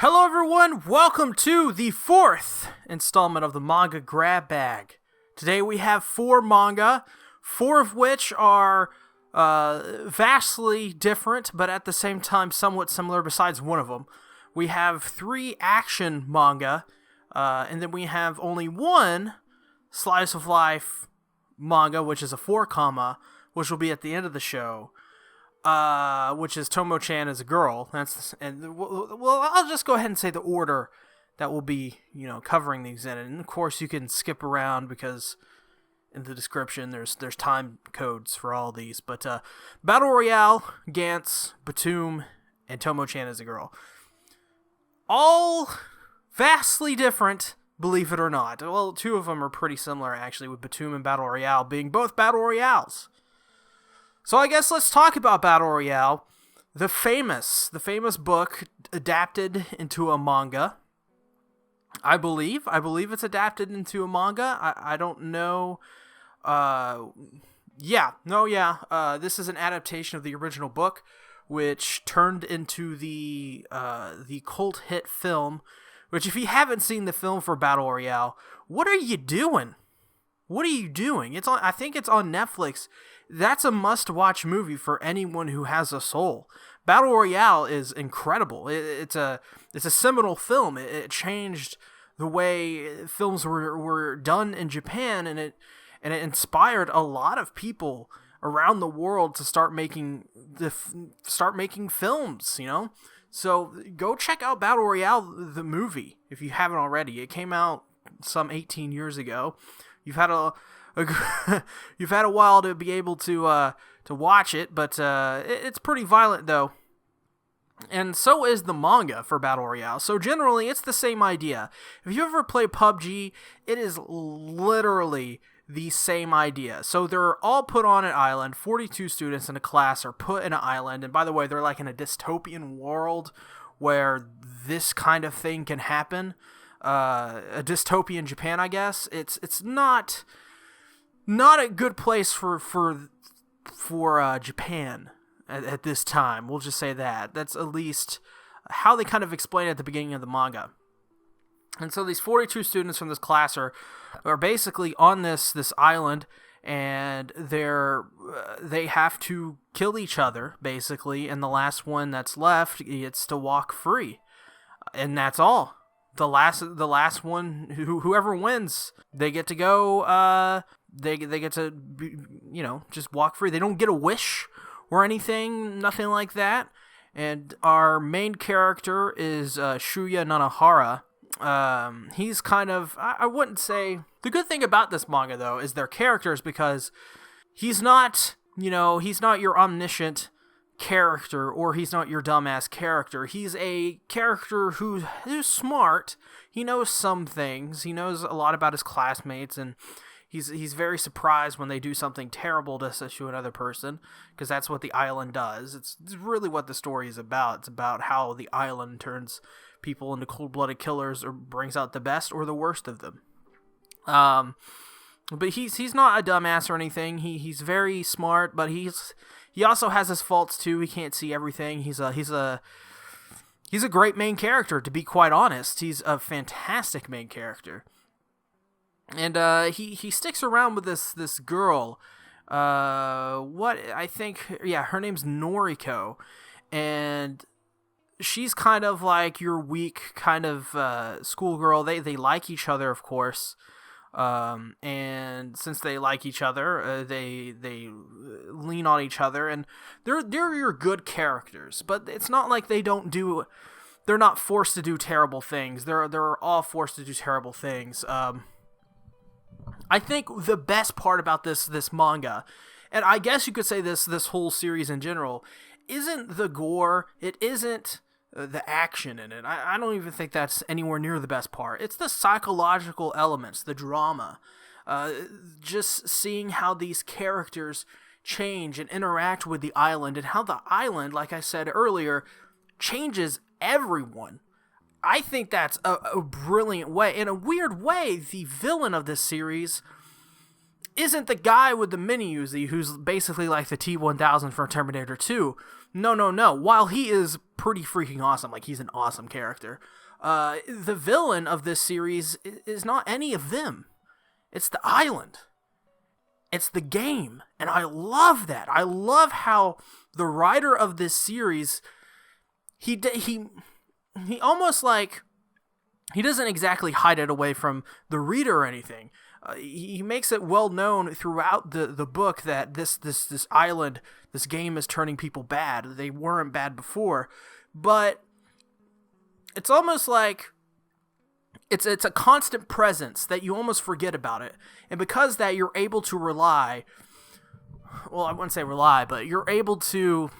Hello everyone, welcome to the fourth installment of the Manga Grab Bag. Today we have 4 manga, 4 of which are vastly different, but at the same time somewhat similar besides one of them. We have 3 action manga, and then we have only 1 slice of life manga, which is a 4-comma, which will be at the end of the show. Which is Tomo-Chan as a girl. Well, I'll just go ahead and say the order that will be, covering these in. And of course, you can skip around because in the description there's time codes for all these. But Battle Royale, Gantz, Btoom, and Tomo-Chan as a girl. All vastly different, believe it or not. Well, 2 of them are pretty similar actually, with Btoom and Battle Royale being both Battle Royales. So I guess let's talk about Battle Royale, the famous book adapted into a manga. I believe it's adapted into a manga. I don't know. This is an adaptation of the original book, which turned into the cult hit film. Which, if you haven't seen the film for Battle Royale, what are you doing? What are you doing? I think it's on Netflix. That's a must-watch movie for anyone who has a soul. Battle Royale is incredible. It's a seminal film. It changed the way films were done in Japan, and it inspired a lot of people around the world to start making films. So go check out Battle Royale, the movie, if you haven't already. It came out some 18 years ago. You've had you've had a while to be able to watch it, but it's pretty violent though. And so is the manga for Battle Royale. So generally, it's the same idea. If you ever play PUBG, it is literally the same idea. So they're all put on an island. 42 students in a class are put in an island. And by the way, they're like in a dystopian world where this kind of thing can happen. A dystopian Japan, I guess. It's not a good place for Japan at this time. We'll just say that. That's at least how they kind of explain it at the beginning of the manga. And so these 42 students from this class are basically on this island, and they have to kill each other basically, and the last one that's left gets to walk free, and that's all. The last one, whoever wins, they get to go. They get to just walk free. They don't get a wish or anything, nothing like that. And our main character is Shuya Nanahara. He's kind of, I wouldn't say, the good thing about this manga though is their characters, because he's not your omniscient character, or he's not your dumbass character. He's a character who's smart. He knows some things. He knows a lot about his classmates, and he's very surprised when they do something terrible to another person, because that's what the island does. It's really what the story is about. It's about how the island turns people into cold-blooded killers, or brings out the best or the worst of them. But he's not a dumbass or anything. He's very smart, but he also has his faults too. He can't see everything. He's a great main character, to be quite honest. He's a fantastic main character. And he sticks around with this girl. Her name's Noriko, and she's kind of like your weak kind of schoolgirl. They like each other, of course. And since they like each other, they lean on each other, and they're your good characters. But it's not like they're not forced to do terrible things. They're all forced to do terrible things. I think the best part about this manga, and I guess you could say this whole series in general, isn't the gore. It isn't the action in it. I don't even think that's anywhere near the best part. It's the psychological elements, the drama, just seeing how these characters change and interact with the island, and how the island, like I said earlier, changes everyone. I think that's a brilliant way. In a weird way, the villain of this series isn't the guy with the mini Uzi who's basically like the T-1000 from Terminator 2. No. While he is pretty freaking awesome, like he's an awesome character, the villain of this series is not any of them. It's the island. It's the game. And I love that. I love how the writer of this series, he almost like, he doesn't exactly hide it away from the reader or anything. He makes it well known throughout the book that this island, this game is turning people bad. They weren't bad before, but it's almost like it's a constant presence that you almost forget about it. And because that, you're able to rely, well, I wouldn't say rely, but you're able to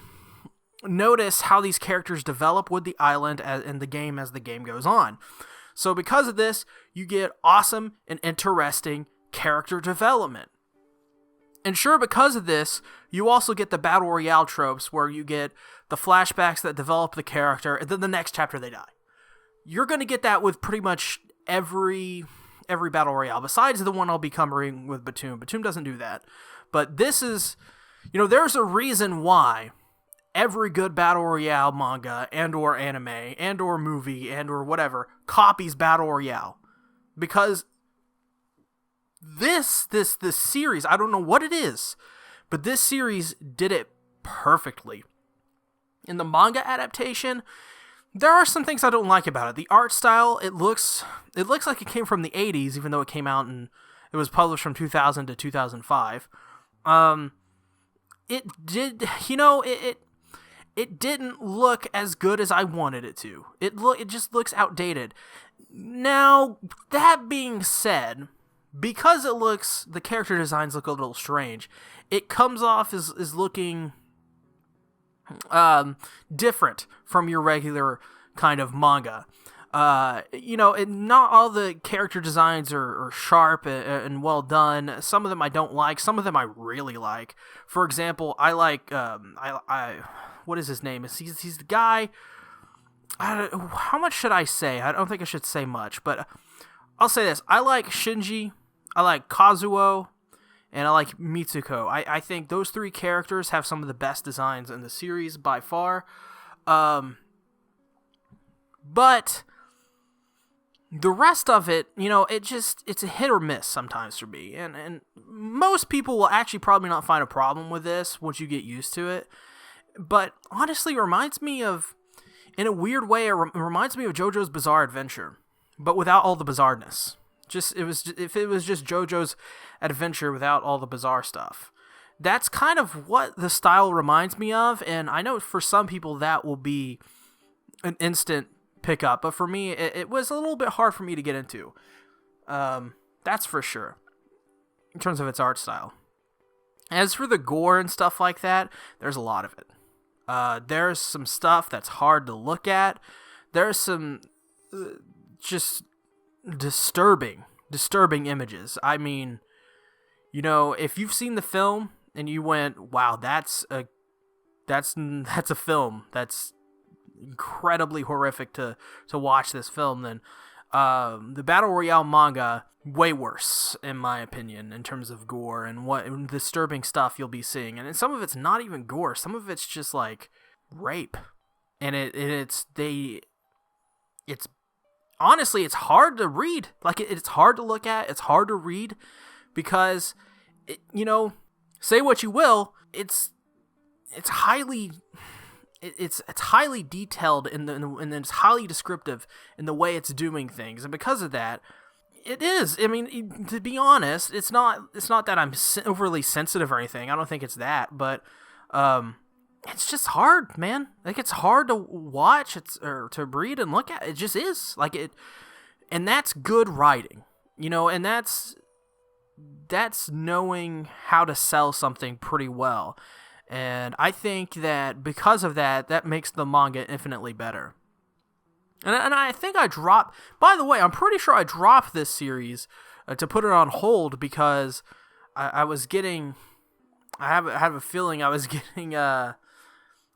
notice how these characters develop with the island in the game as the game goes on. So because of this, you get awesome and interesting character development. And sure, because of this, you also get the Battle Royale tropes where you get the flashbacks that develop the character, and then the next chapter they die. You're going to get that with pretty much every Battle Royale, besides the one I'll be covering with Btoom. Btoom doesn't do that. But this is, there's a reason why every good Battle Royale manga and or anime and or movie and or whatever copies Battle Royale. Because this series, I don't know what it is, but this series did it perfectly. In the manga adaptation, there are some things I don't like about it. The art style, it looks like it came from the 80s, even though it came out and it was published from 2000 to 2005. It did, it didn't look as good as I wanted it to. It just looks outdated. Now, that being said, because the character designs look a little strange, it comes off as looking different from your regular kind of manga. And not all the character designs are sharp and well done. Some of them I don't like. Some of them I really like. For example, I like what is his name? He's the guy. How much should I say? I don't think I should say much, but I'll say this: I like Shinji, I like Kazuo, and I like Mitsuko. I think those three characters have some of the best designs in the series by far. But the rest of it, it's a hit or miss sometimes for me. And most people will actually probably not find a problem with this once you get used to it. But honestly, it reminds me of, in a weird way, it reminds me of JoJo's Bizarre Adventure, but without all the bizarreness. If it was just JoJo's Adventure without all the bizarre stuff. That's kind of what the style reminds me of, and I know for some people that will be an instant pickup, but for me, it was a little bit hard for me to get into. That's for sure, in terms of its art style. As for the gore and stuff like that, there's a lot of it. There's some stuff that's hard to look at. There's some just disturbing images. I mean, if you've seen the film and you went, "Wow, that's a film that's incredibly horrific to watch this film," then the Battle Royale manga, way worse in my opinion in terms of gore and what disturbing stuff you'll be seeing. And some of it's not even gore, some of it's just like rape, and it's honestly, it's hard to read. Like, it's hard to look at, it's hard to read, because say what you will, it's highly detailed and it's highly descriptive in the way it's doing things, and because of that, it is. I mean, to be honest, it's not that I'm overly sensitive or anything. I don't think it's that, but it's just hard, man. Like, it's hard to watch, or to read and look at. It just is. Like, and that's good writing, and that's knowing how to sell something pretty well. And I think that because of that makes the manga infinitely better. And I think by the way, I'm pretty sure I dropped this series to put it on hold because I was getting, I have a feeling I was getting, I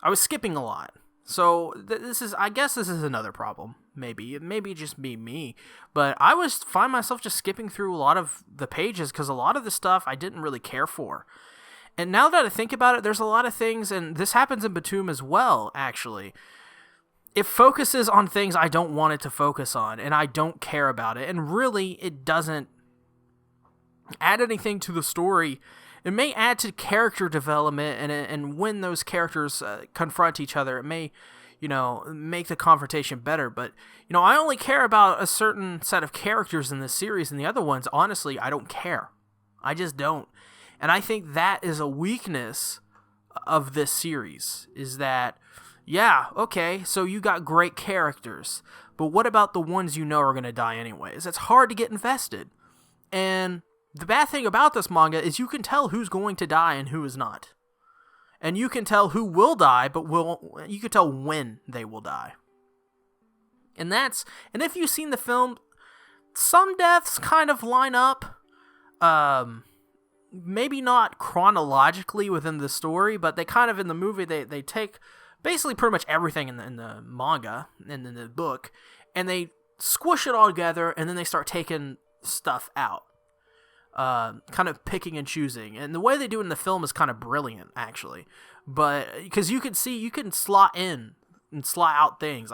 was skipping a lot. So I guess this is another problem. maybe just be me, but I was find myself just skipping through a lot of the pages because a lot of the stuff I didn't really care for. And now that I think about it, there's a lot of things, and this happens in Btoom as well, actually. It focuses on things I don't want it to focus on, and I don't care about it, and really, it doesn't add anything to the story. It may add to character development, and when those characters confront each other, it may, make the confrontation better, but, I only care about a certain set of characters in this series, and the other ones, honestly, I don't care. I just don't. And I think that is a weakness of this series, is that, yeah, okay, so you got great characters, but what about the ones you know are going to die anyways? It's hard to get invested. And the bad thing about this manga is you can tell who's going to die and who is not. And you can tell who will die, but you can tell when they will die. And if you've seen the film, some deaths kind of line up. Maybe not chronologically within the story, but they kind of, in the movie, they take basically pretty much everything in the manga and in the book, and they squish it all together, and then they start taking stuff out, kind of picking and choosing. And the way they do it in the film is kind of brilliant, actually, but because you can slot in and slot out things.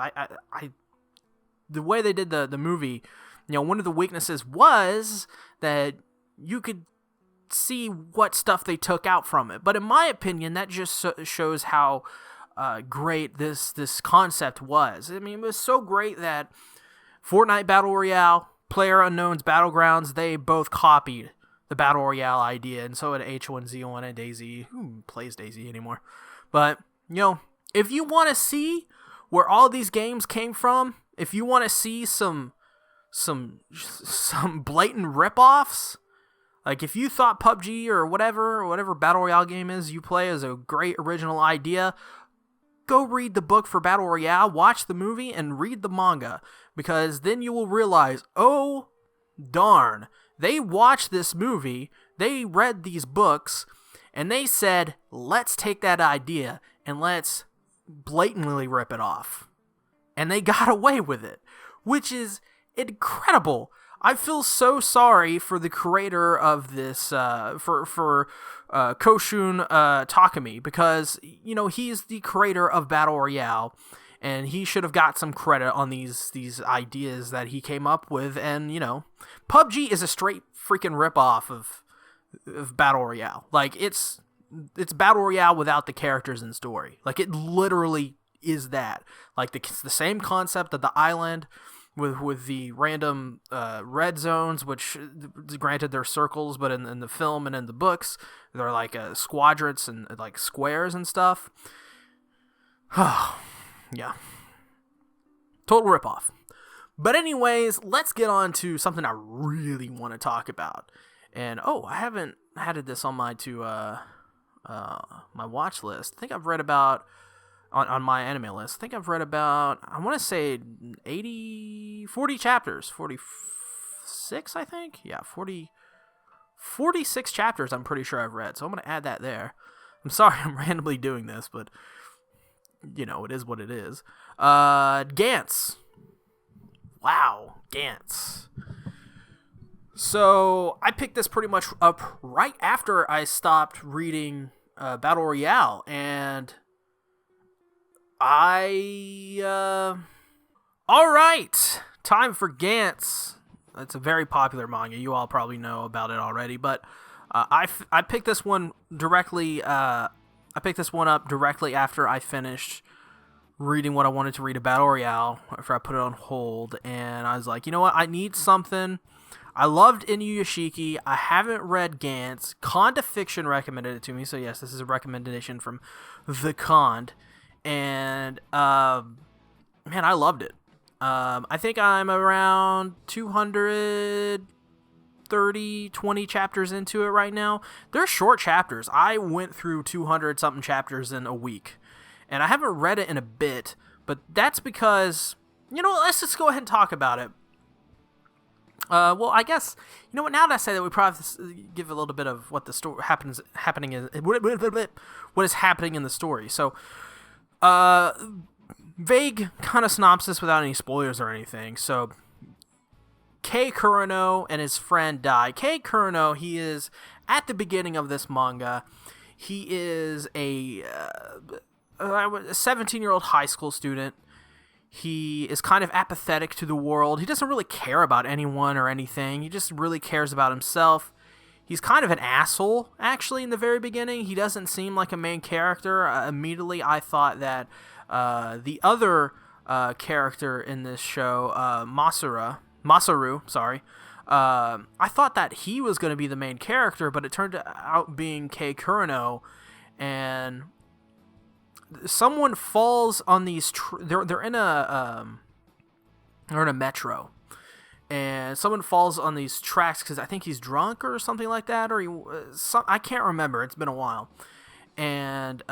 The way they did the movie, one of the weaknesses was that you could see what stuff they took out from it. But in my opinion, that just shows how great this concept was. I mean, it was so great that Fortnite Battle Royale, PlayerUnknown's Battlegrounds, they both copied the Battle Royale idea, and so did H1Z1 and DayZ. Who plays DayZ anymore? But, if you want to see where all these games came from, if you want to see some blatant rip-offs, like, if you thought PUBG or whatever Battle Royale game is you play is a great original idea, go read the book for Battle Royale, watch the movie, and read the manga, because then you will realize, oh, darn, they watched this movie, they read these books, and they said, let's take that idea, and let's blatantly rip it off. And they got away with it, which is incredible. I feel so sorry for the creator of this, for Koshun Takumi, because, he's the creator of Battle Royale, and he should have got some credit on these ideas that he came up with, and, PUBG is a straight freaking ripoff of Battle Royale. Like, it's Battle Royale without the characters and story. Like, it literally is that. Like, the same concept of the island, with the random red zones, which granted they're circles, but in the film and in the books, they're like squadrants and like squares and stuff. Yeah. Total ripoff. But anyways, let's get on to something I really want to talk about. And I haven't added this on my my watch list. I think I've read about on my anime list. I think I've read about, I want to say 40 chapters, 46, I think. Yeah, 46 chapters I'm pretty sure I've read. So I'm going to add that there. I'm sorry I'm randomly doing this, but it is what it is. Gantz. Wow, Gantz. So I picked this pretty much up right after I stopped reading Battle Royale, and alright, time for Gantz. It's a very popular manga. You all probably know about it already, but I picked this one directly. I picked this one up directly after I finished reading what I wanted to read of Battle Royale, after I put it on hold, and I was like, you know what, I need something. I loved Inuyashiki. I haven't read Gantz. Conda Fiction recommended it to me, so yes, this is a recommendation from the Cond. And, man, I loved it. I think I'm around 20 chapters into it right now. They're short chapters. I went through 200-something chapters in a week. And I haven't read it in a bit, but that's because, let's just go ahead and talk about it. Well, I guess, now that I say that, we probably have to give a little bit of what the story what is happening in the story. So, vague kind of synopsis without any spoilers or anything. So, Kei Kurano and his friend die. Kei Kurano, he is, at the beginning of this manga, he is a 17-year-old high school student. He is kind of apathetic to the world. He doesn't really care about anyone or anything. He just really cares about himself. He's kind of an asshole, actually, in the very beginning. He doesn't seem like a main character. Immediately, I thought that the other character in this show, Masaru, I thought that he was going to be the main character, but it turned out being Kei Kurano, and someone falls on these. They're in a metro, and someone falls on these tracks because I think he's drunk or something like that, or I can't remember. It's been a while, and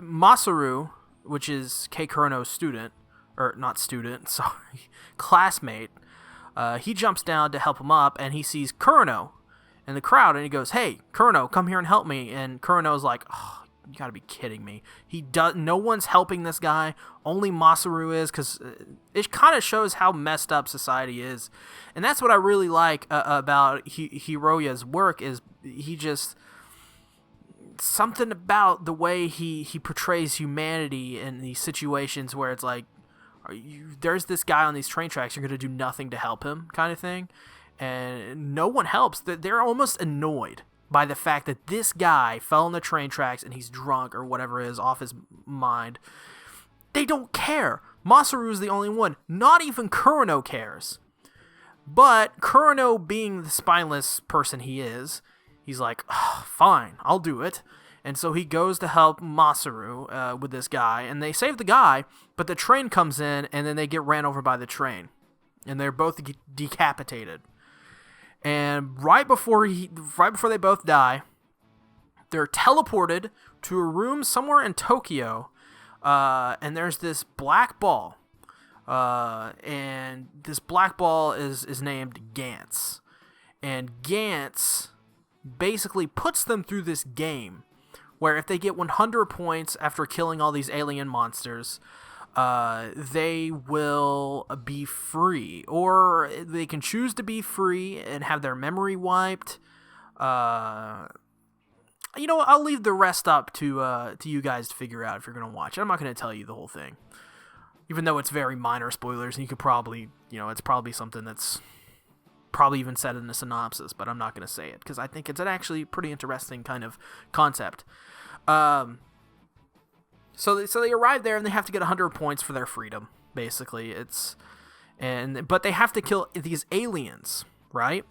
Masaru, which is Kei Kurano's classmate, he jumps down to help him up, and he sees Kurano in the crowd, and he goes, "Hey, Kurano, come here and help me." And Kurano's like, "Oh, you gotta be kidding me." No one's helping this guy. Only Masaru is, because it kind of shows how messed up society is. And that's what I really like about Hiroya's work, is he just... something about the way he portrays humanity in these situations where it's like, there's this guy on these train tracks, you're going to do nothing to help him, kind of thing. And no one helps. They're almost annoyed by the fact that this guy fell on the train tracks and he's drunk or whatever is off his mind. They don't care. Masaru is the only one. Not even Kurano cares. But Kurano, being the spineless person he is, he's like, oh, fine, I'll do it. And so he goes to help Masaru with this guy, and they save the guy, but the train comes in, and then they get ran over by the train. And they're both decapitated. And right before they both die, they're teleported to a room somewhere in Tokyo, and there's this black ball. And this black ball is named Gantz. And Gantz basically puts them through this game where if they get 100 points after killing all these alien monsters, they will be free, or they can choose to be free and have their memory wiped. I'll leave the rest up to you guys to figure out if you're going to watch it. I'm not going to tell you the whole thing, even though it's very minor spoilers, and you could probably, it's probably something that's probably even said in the synopsis, but I'm not going to say it because I think it's an actually pretty interesting kind of concept. So they arrive there and they have to get 100 points for their freedom. Basically, but they have to kill these aliens, right?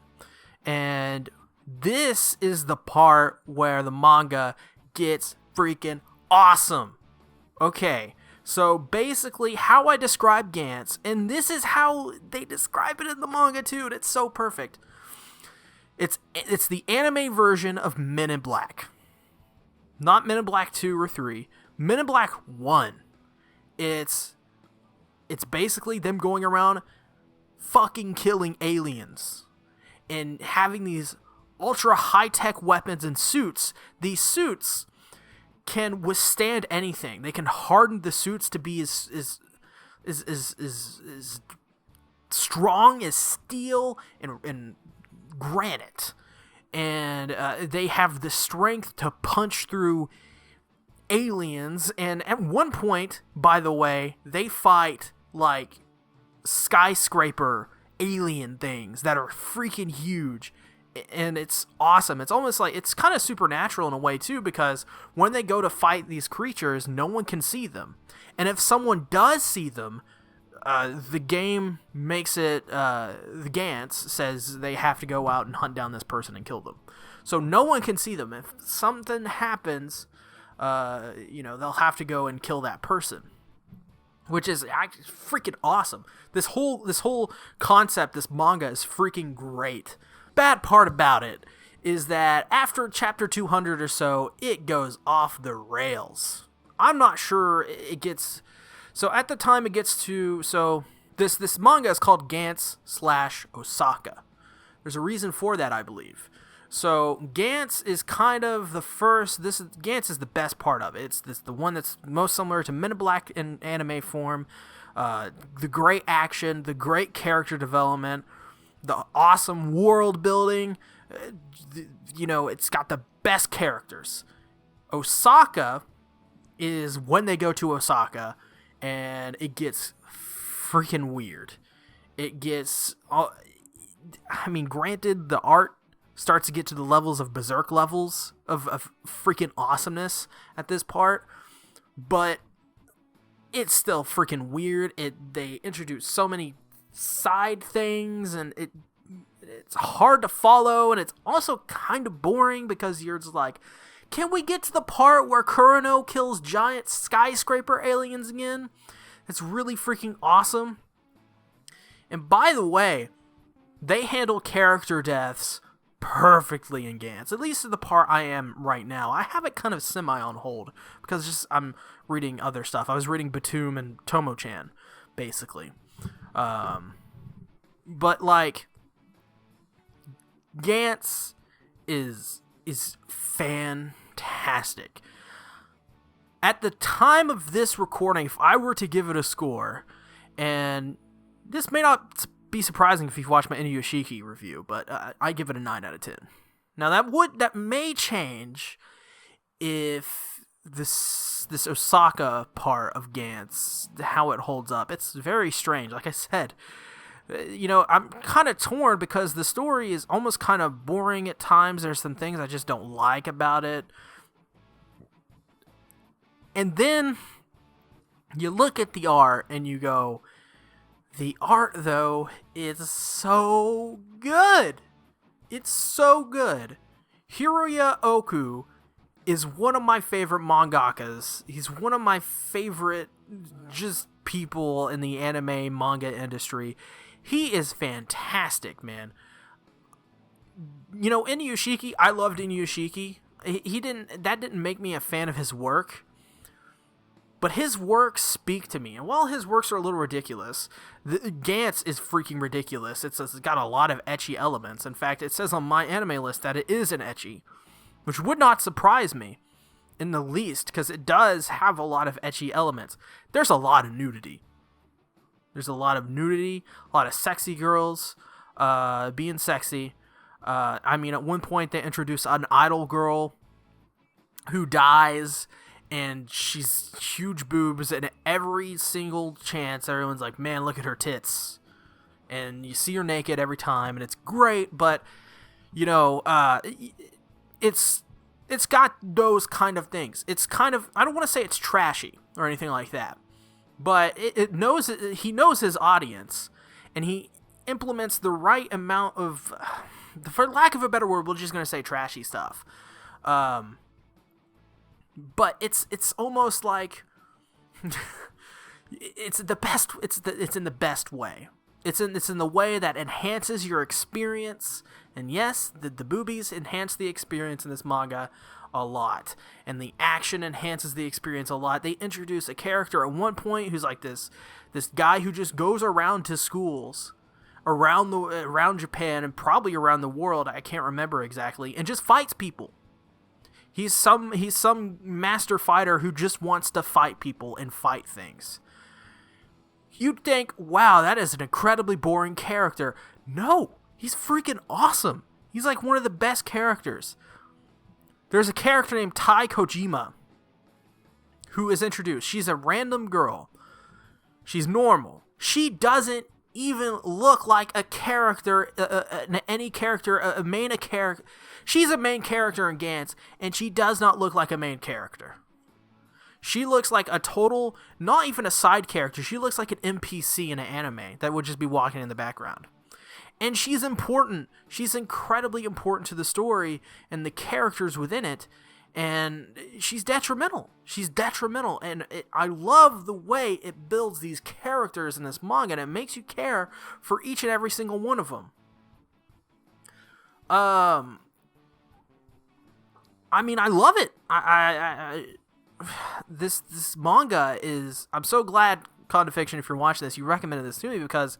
And this is the part where the manga gets freaking awesome. Okay. So basically, how I describe Gantz, and this is how they describe it in the manga too, and it's so perfect. It's the anime version of Men in Black. Not Men in Black 2 or 3. Men in Black 1. It's basically them going around fucking killing aliens and having these ultra high-tech weapons and suits. These suits can withstand anything. They can harden the suits to be as strong as steel and granite, and they have the strength to punch through aliens. And at one point, by the way, they fight like skyscraper alien things that are freaking huge. And it's awesome. It's almost like, it's kind of supernatural in a way too, because when they go to fight these creatures, no one can see them. And if someone does see them, the game makes it, the Gantz says they have to go out and hunt down this person and kill them. So no one can see them. If something happens, they'll have to go and kill that person, which is freaking awesome. This whole concept, this manga is freaking great. Bad part about it is that after chapter 200 or so, it goes off the rails. I'm not sure it gets... So at the time it gets to... So this manga is called Gantz / Osaka. There's a reason for that, I believe. So Gantz is kind of the first. Gantz is the best part of it. It's the one that's most similar to Men in Black in anime form. The great action, the great character development, the awesome world building. It's got the best characters. Osaka is when they go to Osaka, and it gets freaking weird. It gets, granted, the art starts to get to the levels of Berserk levels of freaking awesomeness at this part, but it's still freaking weird. They introduce so many side things, and it's hard to follow, and it's also kind of boring because you're just like, can we get to the part where Kurano kills giant skyscraper aliens again? It's really freaking awesome. And by the way, they handle character deaths perfectly in Gantz, at least the part I am right now. I have it kind of semi on hold because I'm reading other stuff. I was reading Btoom and Tomo-Chan, basically. But like, Gantz is fantastic. At the time of this recording, if I were to give it a score, and this may not be surprising if you've watched my Inuyashiki review, but I give it a 9 out of 10. Now that may change if this Osaka part of Gantz, how it holds up. It's very strange. Like I said, I'm kind of torn because the story is almost kind of boring at times. There's some things I just don't like about it. And then you look at the art and you go, the art, though, is so good. It's so good. Hiroya Oku is one of my favorite mangakas. He's one of my favorite just people in the anime manga industry. He is fantastic, man. Inuyashiki, I loved Inuyashiki. That didn't make me a fan of his work. But his works speak to me. And while his works are a little ridiculous, Gantz is freaking ridiculous. It's got a lot of ecchi elements. In fact, it says on my anime list that it is an ecchi, which would not surprise me in the least, because it does have a lot of ecchi elements. There's a lot of nudity. A lot of sexy girls being sexy. At one point they introduce an idol girl who dies, and she's huge boobs, and every single chance everyone's like, man, look at her tits. And you see her naked every time, and it's great, but, it's got those kind of things. It's kind of, I don't want to say it's trashy or anything like that, but he knows his audience, and he implements the right amount of, for lack of a better word, we're just going to say trashy stuff. But it's almost like it's the best. It's in the best way. It's in the way that enhances your experience. And yes, the boobies enhance the experience in this manga a lot, and the action enhances the experience a lot. They introduce a character at one point who's like this guy who just goes around to schools around Japan and probably around the world. I can't remember exactly, and just fights people. He's some master fighter who just wants to fight people and fight things. You'd think, wow, that is an incredibly boring character. No, he's freaking awesome. He's like one of the best characters. There's a character named Tai Kojima who is introduced. She's a random girl. She's normal. She doesn't even look like a character, any character, a main character. She's a main character in Gantz, and she does not look like a main character. She looks like a total, not even a side character. She looks like an NPC in an anime that would just be walking in the background. And she's important. She's incredibly important to the story and the characters within it. And she's detrimental. And I love the way it builds these characters in this manga, and it makes you care for each and every single one of them. I love it. This manga is... I'm so glad, Conda Fiction, if you're watching this, you recommended this to me, because,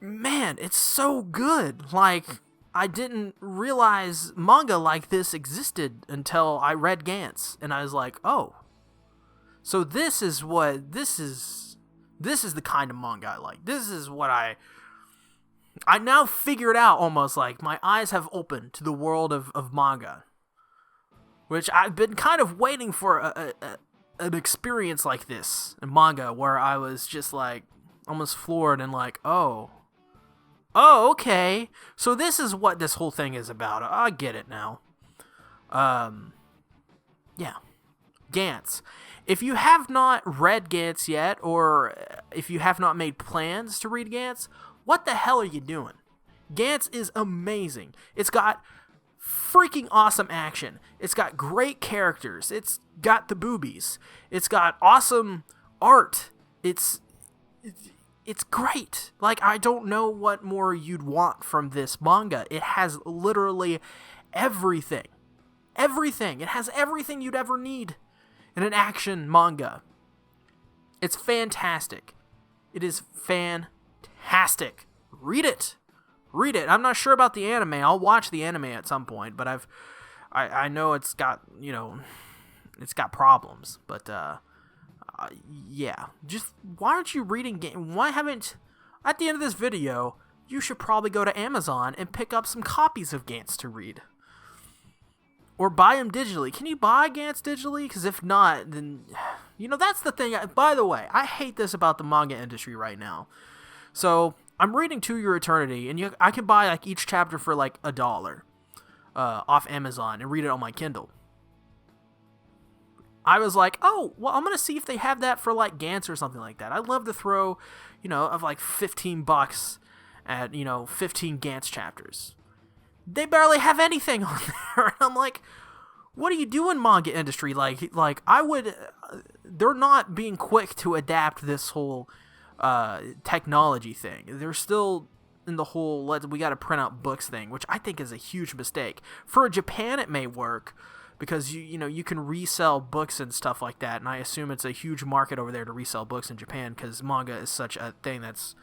man, it's so good. Like, I didn't realize manga like this existed until I read Gantz, and I was like, oh, so this is the kind of manga I like. This is what I now figured out, almost like my eyes have opened to the world of manga, which I've been kind of waiting for an experience like this in manga, where I was just like almost floored and like, oh, okay, so this is what this whole thing is about. I get it now. Yeah, Gantz. If you have not read Gantz yet, or if you have not made plans to read Gantz, what the hell are you doing? Gantz is amazing. It's got freaking awesome action. It's got great characters. It's got the boobies. It's got awesome art. It's great. Like, I don't know what more you'd want from this manga. It has literally everything. Everything. It has everything you'd ever need in an action manga. It's fantastic. It is fantastic. Read it. Read it. I'm not sure about the anime. I'll watch the anime at some point, but I know it's got, it's got problems, but yeah, just why aren't you reading why haven't, at the end of this video, you should probably go to Amazon and pick up some copies of Gantz to read, or buy them digitally. Can you buy Gantz digitally? Because if not, then that's the thing. By the way, I hate this about the manga industry right now. So I'm reading To Your Eternity, and I can buy like each chapter for like $1 off Amazon and read it on my Kindle. I was like, oh, well, I'm going to see if they have that for, like, Gantz or something like that. I'd love to throw, of, like, $15 at, 15 Gantz chapters. They barely have anything on there. And I'm like, what are you doing, manga industry? Like I would, they're not being quick to adapt this whole technology thing. They're still in the whole, we got to print out books thing, which I think is a huge mistake. For Japan, it may work, because you can resell books and stuff like that, and I assume it's a huge market over there to resell books in Japan, because manga is such a thing that's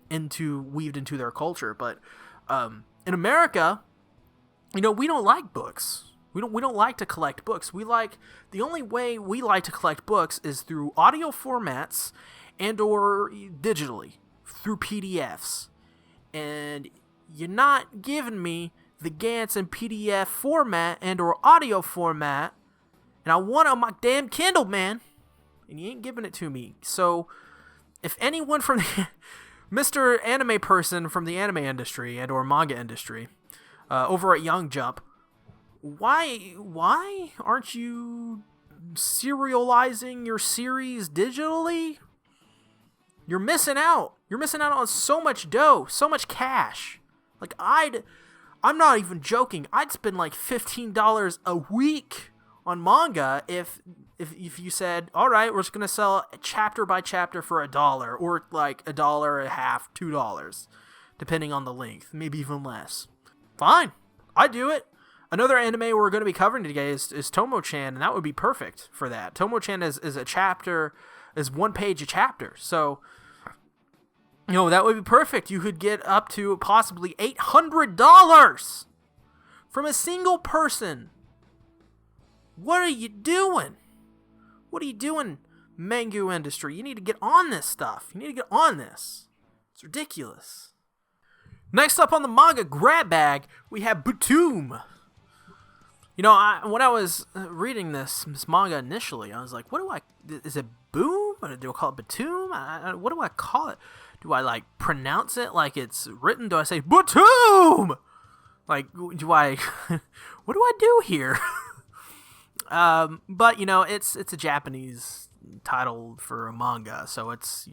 weaved into their culture. But in America, we don't like books. We don't like to collect books. The only way we like to collect books is through audio formats and or digitally through PDFs, and you're not giving me the Gantz in PDF format and or audio format, and I want it on my damn Kindle, man, and you ain't giving it to me. So if anyone from the Mr. Anime person from the anime industry and or manga industry over at Young Jump, why aren't you serializing your series digitally? You're missing out. You're missing out on so much dough, so much cash. Like, I'm not even joking. I'd spend like $15 a week on manga if you said, all right, we're just gonna sell chapter by chapter for $1, or like $1.50, $2, depending on the length, maybe even less. Fine, I do it. Another anime we're going to be covering today is Tomo-Chan, and that would be perfect for that. Tomo-Chan is a chapter, is one page a chapter, so that would be perfect. You could get up to possibly $800 from a single person. What are you doing? What are you doing, manga industry? You need to get on this stuff. You need to get on this. It's ridiculous. Next up on the manga grab bag, we have Btoom. When I was reading this manga initially, I was like, is it Boom? Or do I call it Btoom? What do I call it? Do I, pronounce it like it's written? Do I say, Btoom? What do I do here? But, it's a Japanese title for a manga, so it's,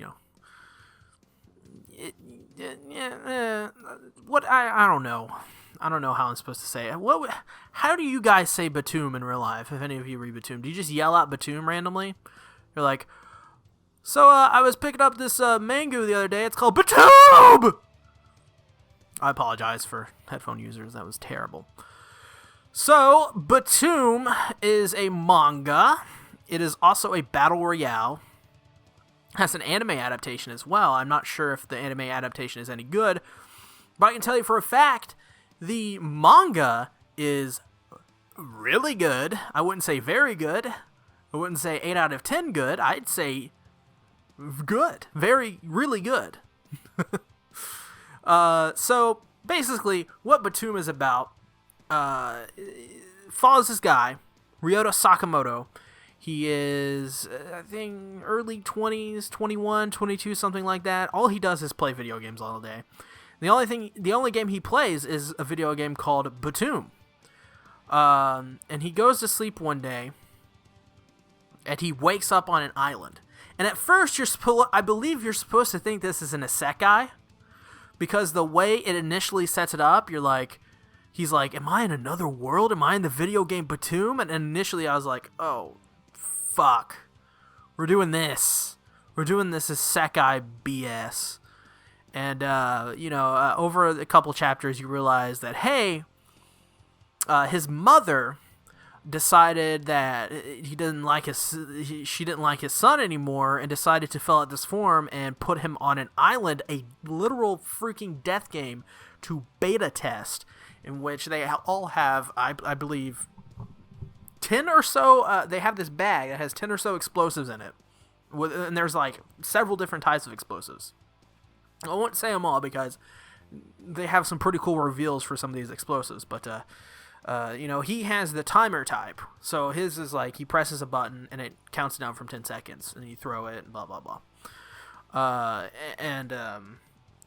I don't know. I don't know how I'm supposed to say it. How do you guys say Btoom in real life, if any of you read Btoom? Do you just yell out Btoom randomly? You're like, so I was picking up this manga the other day. It's called Btoom! I apologize for headphone users. That was terrible. So, Btoom is a manga. It is also a battle royale. Has an anime adaptation as well. I'm not sure if the anime adaptation is any good, but I can tell you for a fact The manga is really good. I wouldn't say very good. I wouldn't say 8 out of 10 good. I'd say good. Really good. So basically, what Btoom is about follows this guy, Ryota Sakamoto. He is, I think, early 20s, 21, 22, something like that. All he does is play video games all day. The only game he plays is a video game called Btoom. And he goes to sleep one day, and he wakes up on an island. And at first, I believe you're supposed to think this is an isekai, because the way it initially sets it up, he's like, am I in another world? Am I in the video game Btoom? And initially I was like, oh, fuck. We're doing this isekai BS. And, over a couple chapters, you realize that, hey, his mother decided that she didn't like his son anymore, and decided to fill out this form and put him on an island, a literal freaking death game, to beta test, in which they all have, I believe, 10 or so, they have this bag that has 10 or so explosives in it, and there's several different types of explosives. I won't say them all because they have some pretty cool reveals for some of these explosives, but he has the timer type. So his is he presses a button and it counts down from 10 seconds, and you throw it and blah blah blah.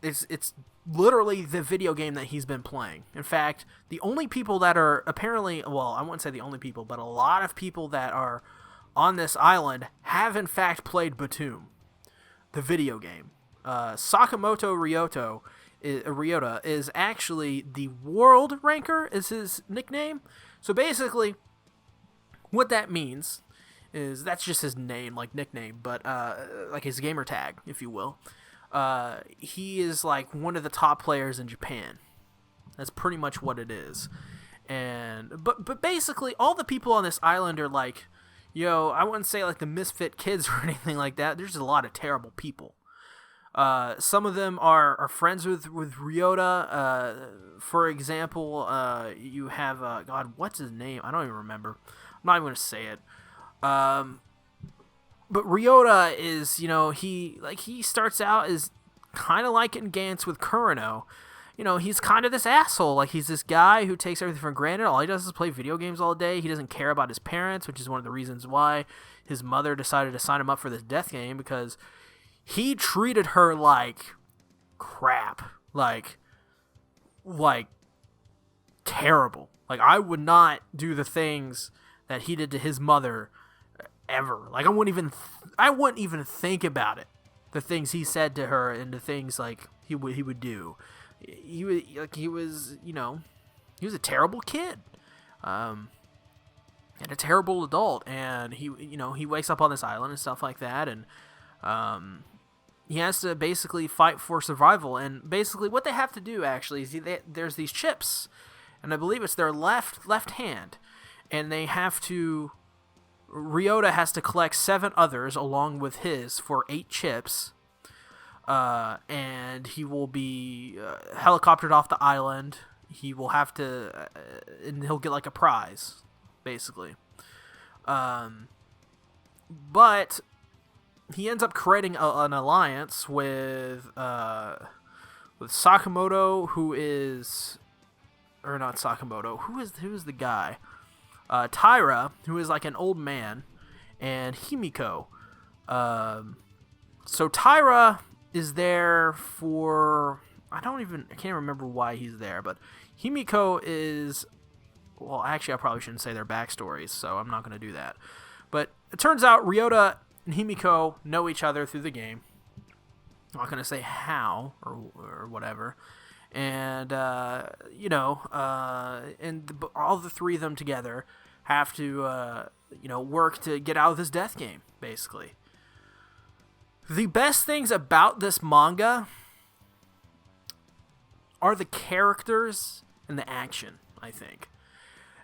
It's literally the video game that he's been playing. In fact, the only people that are apparently, well, I wouldn't say the only people, but a lot of people that are on this island have in fact played Btoom, the video game. Sakamoto Ryota is actually the world ranker, is his nickname. So basically, what that means is that's just his name, nickname, but his gamer tag, if you will. He is one of the top players in Japan. That's pretty much what it is. But basically, all the people on this island are I wouldn't say the misfit kids or anything like that. There's just a lot of terrible people. Some of them are friends with Ryota. For example, you have God, what's his name? I don't even remember. I'm not even gonna say it. But Ryota is, he starts out as kind of like in Gantz with Kureno. He's kind of this asshole. He's this guy who takes everything for granted. All he does is play video games all day. He doesn't care about his parents, which is one of the reasons why his mother decided to sign him up for this death game, because he treated her like crap. Terrible. I would not do the things that he did to his mother ever. I wouldn't even think about it. The things he said to her and the things he would do. He was a terrible kid. And a terrible adult, and he wakes up on this island and stuff like that, and he has to basically fight for survival. And basically what they have to do actually is there's these chips, and I believe it's their left hand, and they have to, Ryota has to collect 7 others along with his for 8 chips, and he will be helicoptered off the island. He will have to, and he'll get a prize, basically. But he ends up creating an alliance with Sakamoto, who is, or not Sakamoto, who is the guy? Taira, who is an old man, and Himiko. So Taira is there for, I can't remember why he's there, but Himiko is, well, actually I probably shouldn't say their backstories, so I'm not going to do that. But it turns out Ryota and Himiko know each other through the game. I'm not going to say how or whatever. And, and all the 3 of them together have to, work to get out of this death game, basically. The best things about this manga are the characters and the action, I think.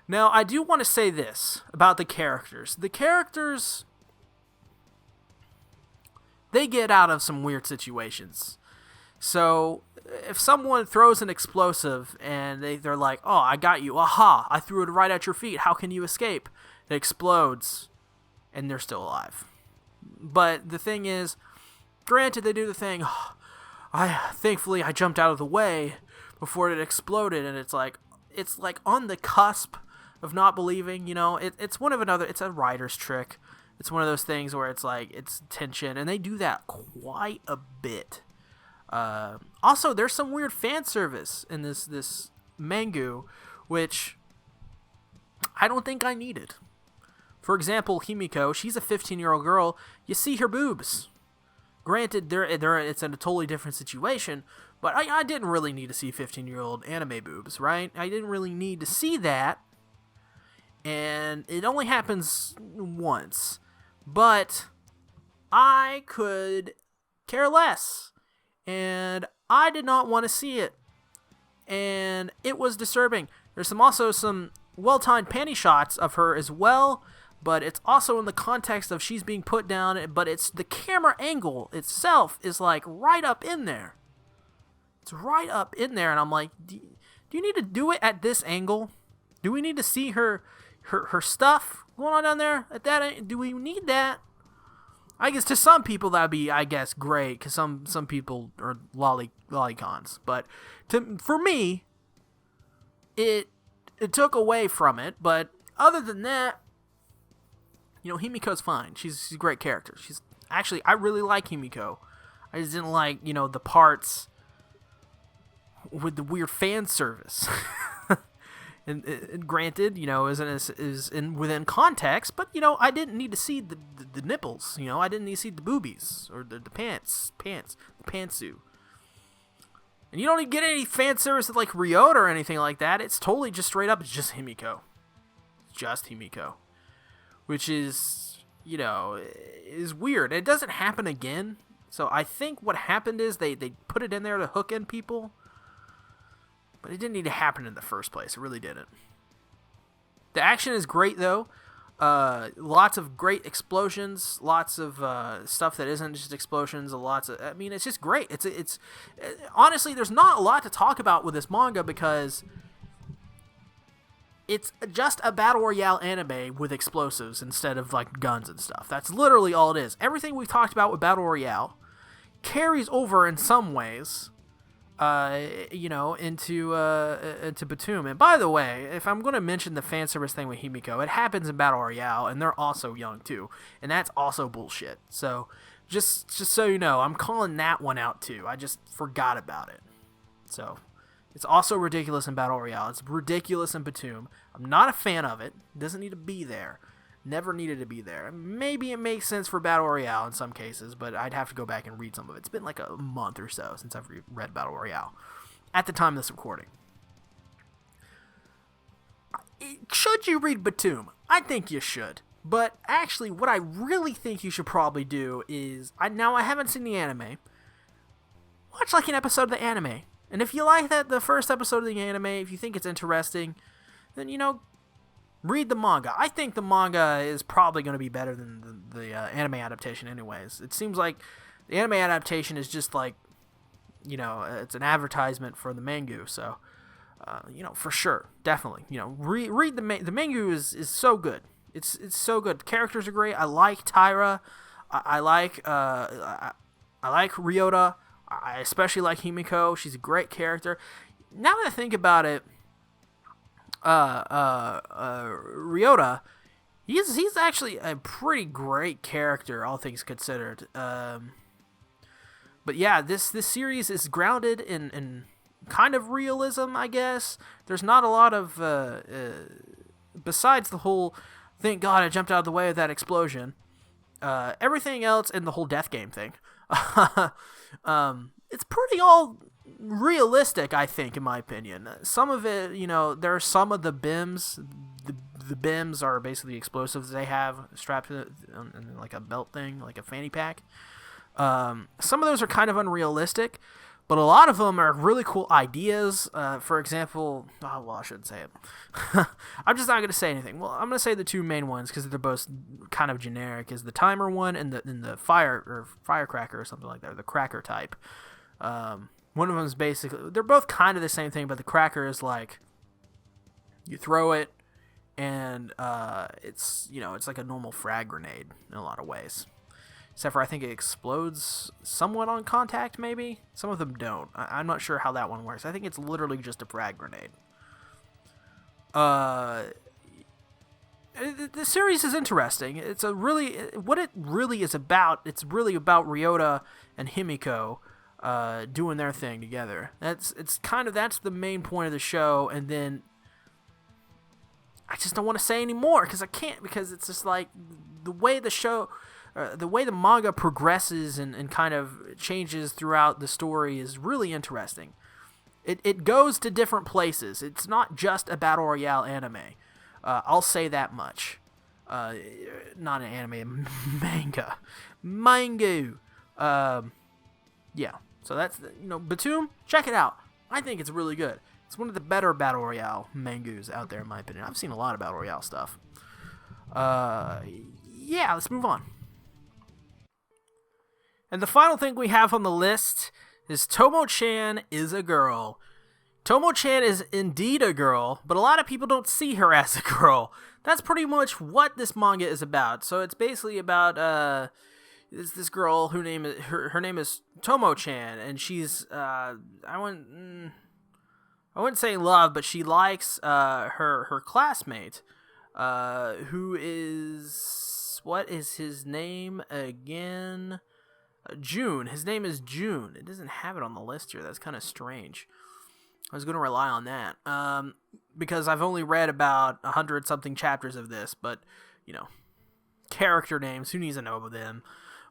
Now, I do want to say this about the characters. The characters, they get out of some weird situations. So if someone throws an explosive and they're like, oh, I got you, aha, I threw it right at your feet, how can you escape? It explodes, and they're still alive. But the thing is, granted, they do the thing, thankfully I jumped out of the way before it exploded, and it's like on the cusp of not believing, it's it's a writer's trick. It's one of those things where it's like, it's tension, and they do that quite a bit. Also, there's some weird fan service in this manga, which I don't think I needed. For example, Himiko, she's a 15-year-old girl. You see her boobs. Granted, it's in a totally different situation, but I didn't really need to see 15-year-old anime boobs, right? I didn't really need to see that, and it only happens once. But I could care less, and I did not want to see it, and it was disturbing. There's also some well-timed panty shots of her as well, but it's also in the context of she's being put down, but it's the camera angle itself is like right up in there. It's right up in there, and I'm like, do you need to do it at this angle? Do we need to see her stuff going on down there at that? Do we need that? I guess to some people that'd be, I guess, great, because some people are lolicons. But for me, it took away from it. But other than that, Himiko's fine. She's a great character. I really like Himiko. I just didn't like, the parts with the weird fan service. And granted, is within context, but I didn't need to see the nipples. I didn't need to see the boobies or the pants, the pantsuit. And you don't even get any fan service with like Ryota or anything like that. It's totally just straight up. It's just Himiko, which is is weird. It doesn't happen again. So I think what happened is they put it in there to hook in people. But it didn't need to happen in the first place. It really didn't. The action is great, though. Lots of great explosions. Lots of stuff that isn't just explosions. It's just great. It's honestly, there's not a lot to talk about with this manga because it's just a battle royale anime with explosives instead of like guns and stuff. That's literally all it is. Everything we've talked about with battle royale carries over in some ways. Into Btoom. And by the way, if I'm going to mention the fan service thing with Himiko, it happens in Battle Royale, and they're also young too, and that's also bullshit. So, just so you know, I'm calling that one out too. I just forgot about it. So, it's also ridiculous in Battle Royale. It's ridiculous in Btoom. I'm not a fan of it. It doesn't need to be there. Never needed to be there. Maybe it makes sense for Battle Royale in some cases, but I'd have to go back and read some of it. It's been like a month or so since I've read Battle Royale at the time of this recording. Should you read Btoom? I think you should. But actually, what I really think you should probably do is, I haven't seen the anime. Watch like an episode of the anime. And if you like the first episode of the anime, if you think it's interesting, then, read the manga. I think the manga is probably going to be better than the anime adaptation anyways. It seems like the anime adaptation is just like, it's an advertisement for the manga. So, for sure, definitely. Read the manga is so good. It's so good. The characters are great. I like Tyra. I like Ryota. I especially like Himiko. She's a great character. Now that I think about it, Ryota, he's actually a pretty great character, all things considered. But yeah, this series is grounded in kind of realism, I guess. There's not a lot of besides the whole thank God I jumped out of the way of that explosion. Everything else in the whole death game thing, it's pretty all realistic, I think, in my opinion. Some of it, there are some of the BIMs. The BIMs are basically explosives they have strapped in like a belt thing, like a fanny pack. Some of those are kind of unrealistic, but a lot of them are really cool ideas. For example, I shouldn't say it. I'm just not going to say anything. Well, I'm going to say the two main ones because they're both kind of generic. Is the timer one and the firecracker or something like that, or the cracker type. One of them is basically, they're both kind of the same thing, but the cracker is like, you throw it, and it's like a normal frag grenade in a lot of ways. Except for I think it explodes somewhat on contact, maybe? Some of them don't. I'm not sure how that one works. I think it's literally just a frag grenade. The series is interesting. What it really is about, it's really about Ryota and Himiko doing their thing together. That's the main point of the show, and then I just don't want to say any more because I can't, because it's just like the way the manga progresses and kind of changes throughout the story is really interesting. It goes to different places. It's not just a Battle Royale anime. I'll say that much. Not an anime, manga. Manga. Yeah. So that's, Btoom, check it out. I think it's really good. It's one of the better Battle Royale mangas out there, in my opinion. I've seen a lot of Battle Royale stuff. Yeah, let's move on. And the final thing we have on the list is Tomo-Chan is a girl. Tomo-Chan is indeed a girl, but a lot of people don't see her as a girl. That's pretty much what this manga is about. So it's basically about this girl her name is Tomo-Chan, and she's I wouldn't say love, but she likes her classmate, who is, what is his name again? June. His name is June. It doesn't have it on the list here. That's kind of strange. I was going to rely on that because I've only read about 100-something chapters of this, but, character names, who needs to know about them?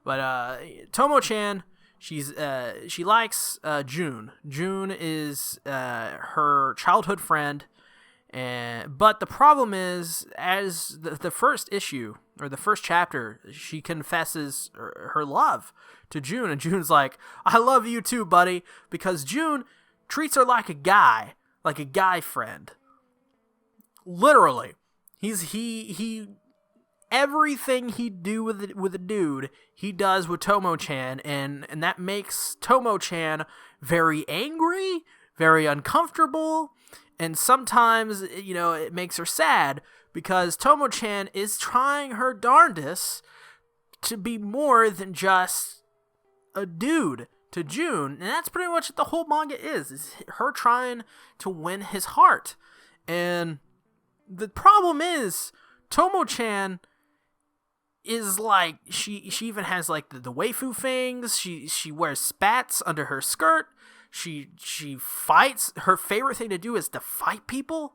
But Tomo-Chan, she likes June. June is her childhood friend, but the problem is, as the first issue, or the first chapter, she confesses her love to June, and June's like, I love you too, buddy, because June treats her like a guy friend. Literally. He everything he'd do with a dude, he does with Tomo-Chan, and that makes Tomo-Chan very angry, very uncomfortable, and sometimes, it makes her sad, because Tomo-Chan is trying her darndest to be more than just a dude to June, and that's pretty much what the whole manga is her trying to win his heart. And the problem is, Tomo-Chan is like, she even has like the waifu things, she wears spats under her skirt, she fights, her favorite thing to do is to fight people.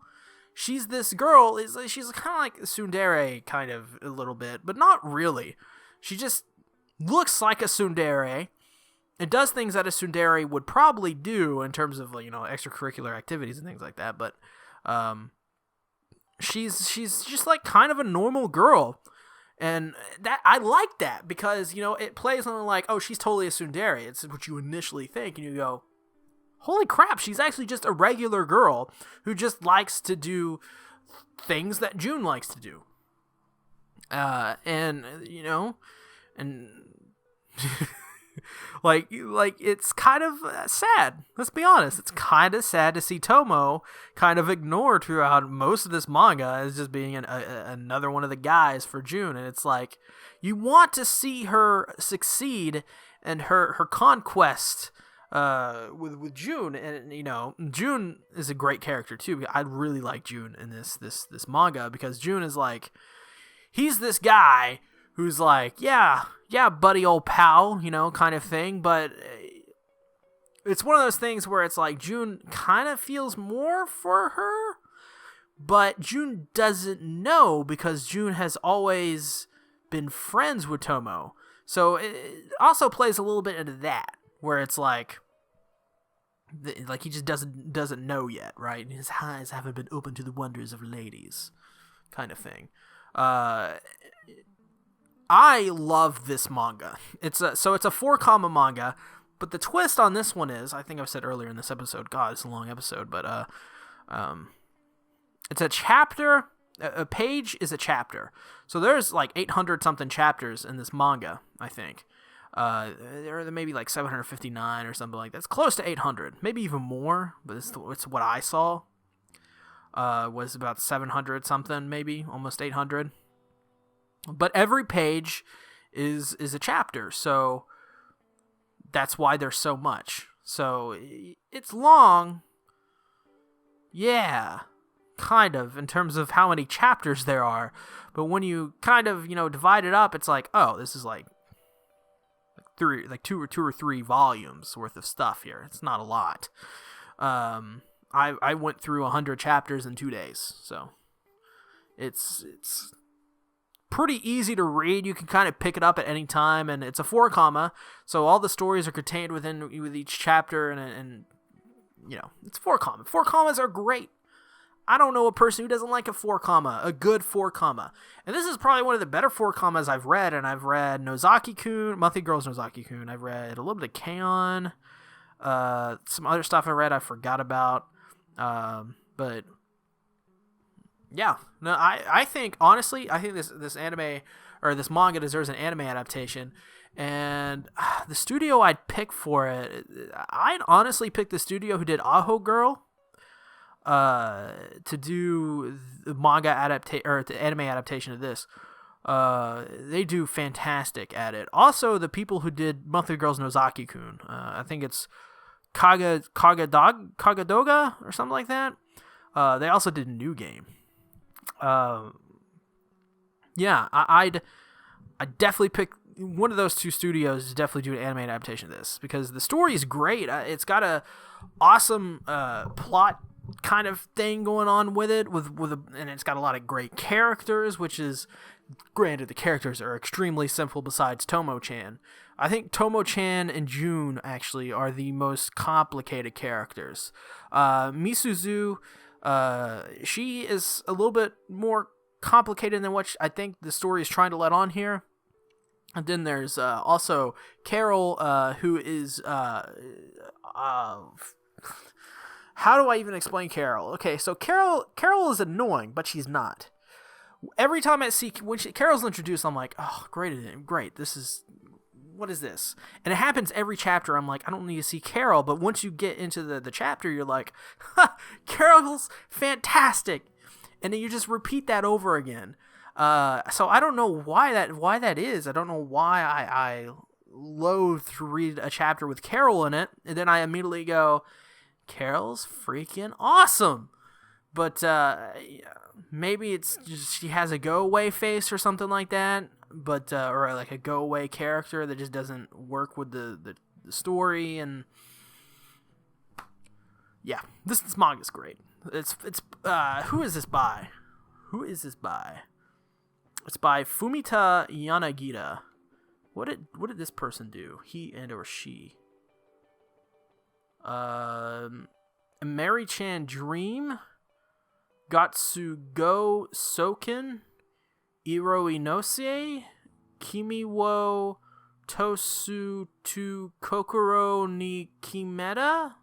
She's this girl, she's kind of like tsundere, kind of, a little bit, but not really. She just looks like a tsundere, and does things that a tsundere would probably do in terms of, extracurricular activities and things like that, but she's just like kind of a normal girl, and that I like that, because, it plays on like, oh, she's totally a tsundere. It's what you initially think, and you go, holy crap, she's actually just a regular girl who just likes to do things that June likes to do. And like it's kind of sad. Let's be honest. It's kind of sad to see Tomo kind of ignored throughout most of this manga as just being another one of the guys for June. And it's like, you want to see her succeed and her conquest with June, and June is a great character too. I really like June in this manga, because June is like, he's this guy who's like, yeah, buddy, old pal, kind of thing, but it's one of those things where it's like June kind of feels more for her, but June doesn't know, because June has always been friends with Tomo. So it also plays a little bit into that, where it's like he just doesn't know yet, right? His eyes haven't been open to the wonders of ladies, kind of thing. I love this manga. It's a 4-comma manga, but the twist on this one is, I think I've said earlier in this episode, God, it's a long episode, but it's a chapter. A page is a chapter. So there's like 800 something chapters in this manga, I think. There maybe like 759 or something like that. It's close to 800, maybe even more, but it's what I saw. Was about 700 something, maybe almost 800. But every page is a chapter, so that's why there's so much. So it's long, yeah, kind of, in terms of how many chapters there are. But when you kind of, divide it up, it's like, oh, this is like two or three volumes worth of stuff here. It's not a lot. I went through 100 chapters in 2 days, so it's pretty easy to read. You can kind of pick it up at any time, and it's a 4-comma, so all the stories are contained with each chapter, and it's 4-comma. 4-commas are great. I don't know a person who doesn't like a good 4-comma. And this is probably one of the better 4-commas I've read, and I've read Nozaki-kun, Monthly Girls Nozaki-kun. I've read a little bit of K-On!, some other stuff I read I forgot about, but yeah, no, I think, honestly, this anime, or this manga, deserves an anime adaptation, and the studio I'd pick for it, I'd honestly pick the studio who did Aho Girl, to do the manga or the anime adaptation of this. They do fantastic at it. Also, the people who did Monthly Girls Nozaki-kun, I think it's Kagadoga or something like that. They also did New Game. Yeah, I'd definitely pick one of those two studios to definitely do an anime adaptation of this, because the story is great. It's got a awesome plot kind of thing going on with it, and it's got a lot of great characters, which is, granted, the characters are extremely simple besides Tomo-Chan. I think Tomo-Chan and June actually are the most complicated characters. Misuzu, she is a little bit more complicated than what I think the story is trying to let on here. And then there's also Carol, who is how do I even explain Carol? Okay, so Carol is annoying, but she's not. Every time when Carol's introduced, I'm like, oh, great, what is this? And it happens every chapter. I'm like, I don't need to see Carol, but once you get into the chapter, you're like, ha, Carol's fantastic, and then you just repeat that over again. So I don't know why that is. I don't know why I loathe to read a chapter with Carol in it, and then I immediately go, Carol's freaking awesome. But maybe it's just she has a go-away face or something like that, but or like a go-away character that just doesn't work with the story. And yeah, this manga's great. It's who is this by? It's by Fumita Yanagita. What did this person do? He and or she. Mary-chan Dream, Gatsugo Soken, Iro Inose, Kimi wo Tosu to Kokoro ni Kimeta.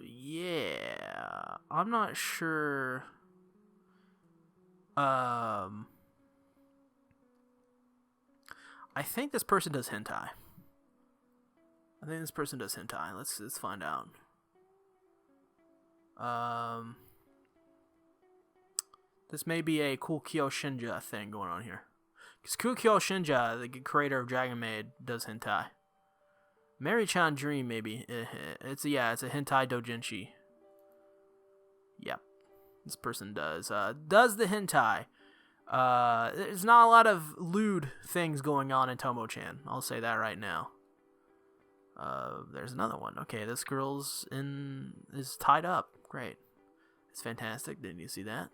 Yeah, I'm not sure. I think this person does hentai. Let's find out. This may be a Kukyo Shinja thing going on here. Because Kukyo Shinja, the creator of Dragon Maid, does hentai. Mary-chan Dream, maybe. It's a hentai doujinshi. Yep. This person does the hentai. There's not a lot of lewd things going on in Tomo-Chan. I'll say that right now. There's another one. Okay, this girl's is tied up. Great. It's fantastic. Didn't you see that?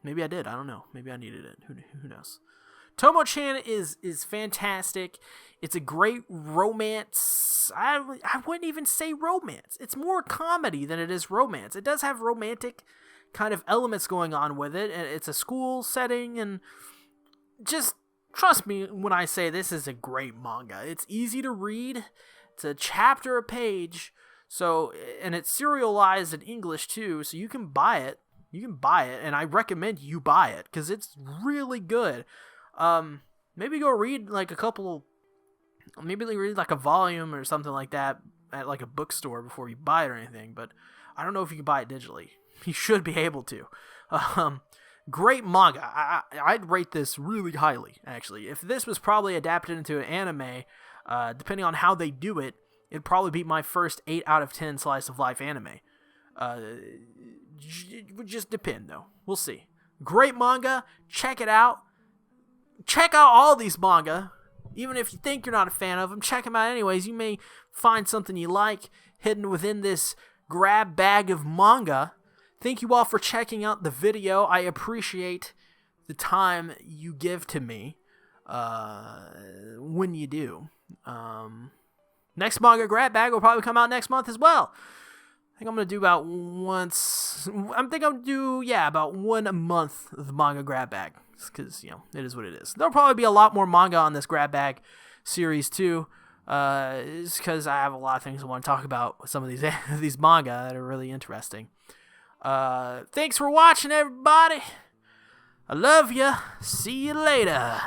Maybe I did. I don't know. Maybe I needed it. Who knows? Tomo-Chan is fantastic. It's a great romance. I wouldn't even say romance. It's more comedy than it is romance. It does have romantic kind of elements going on with it, and it's a school setting, and just trust me when I say this is a great manga. It's easy to read. It's a chapter a page, and it's serialized in English too, so you can buy it. You can buy it, and I recommend you buy it because it's really good. Maybe go read like read like a volume or something like that at like a bookstore before you buy it or anything. But I don't know if you can buy it digitally. You should be able to. Great manga. I'd rate this really highly, actually. If this was probably adapted into an anime, depending on how they do it, it'd probably be my first 8 out of 10 slice of life anime. It would just depend, though. We'll see. Great manga. Check it out. Check out all these manga. Even if you think you're not a fan of them, check them out anyways. You may find something you like hidden within this grab bag of manga. Thank you all for checking out the video. I appreciate the time you give to me when you do. Next manga grab bag will probably come out next month as well. I think I'm going to do about about 1 a month of the manga grab bag. Because, it is what it is. There'll probably be a lot more manga on this grab bag series too. It's because I have a lot of things I want to talk about with some of these manga that are really interesting. Thanks for watching, everybody. I love ya. See you later.